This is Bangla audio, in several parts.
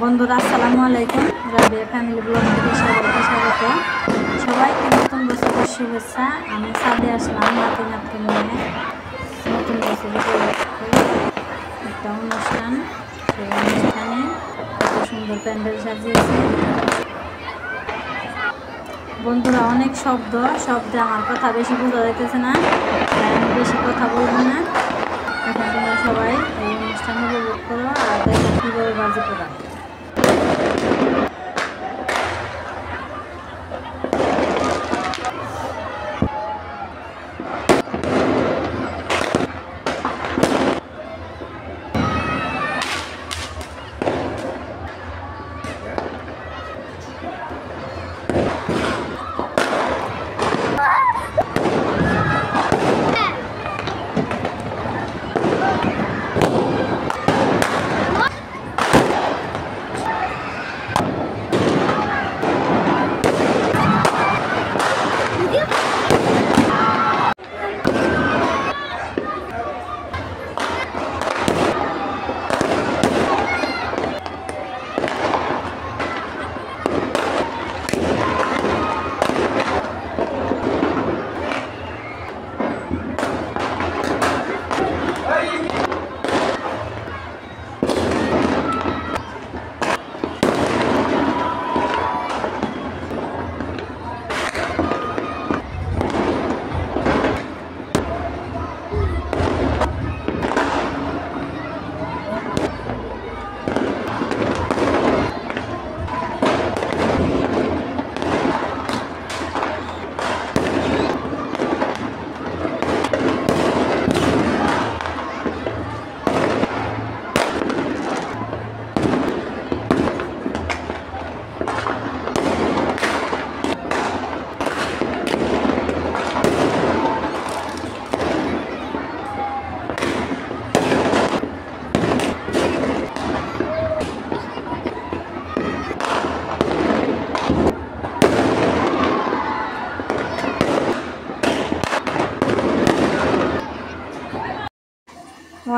বন্ধুরা আসসালামু আলাইকুম। রাবিয়া ফ্যামিলি ব্লগ থেকে সবাইকে স্বাগত। সবাইকে নতুন বছরের শুভেচ্ছা। আমি ছাদে আসলাম নাতি নাতনি নিয়ে নতুন বছর উপলক্ষে একটা অনুষ্ঠান। সেই অনুষ্ঠানে কত সুন্দর প্যান্ডেল সাজিয়েছে। বন্ধুরা অনেক শব্দে আমার কথা বেশি বোঝা যাইতেছে না, তাই আমি বেশি কথা বলবো না। এখন তোমরা সবাই এই অনুষ্ঠান উপভোগ করো আর দেখো কীভাবে বাজি পোড়ায়।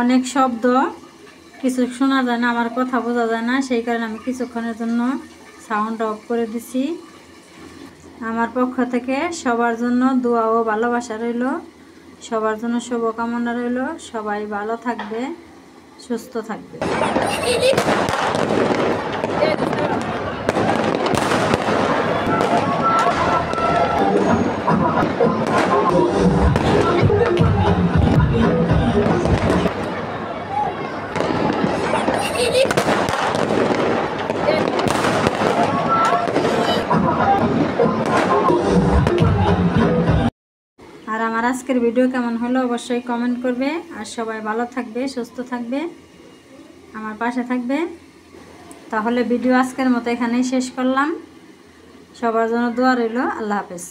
অনেক শব্দ, কিছু শোনা যায় না, আমার কথা বোঝা যায় না, সেই কারণে আমি কিছুক্ষণের জন্য সাউন্ড অফ করে দিছি। আমার পক্ষ থেকে সবার জন্য দোয়া ও ভালোবাসা রইল, সবার জন্য শুভকামনা রইল। সবাই ভালো থাকবে, সুস্থ থাকবে। আর আমার আজকের ভিডিও কেমন হলো অবশ্যই কমেন্ট করবে। আর সবাই ভালো থাকবে, সুস্থ থাকবে, আমার পাশে থাকবে। তাহলে ভিডিও আজকের মতো এখানেই শেষ করলাম। সবার জন্য দোয়া রইল। আল্লাহ হাফেজ।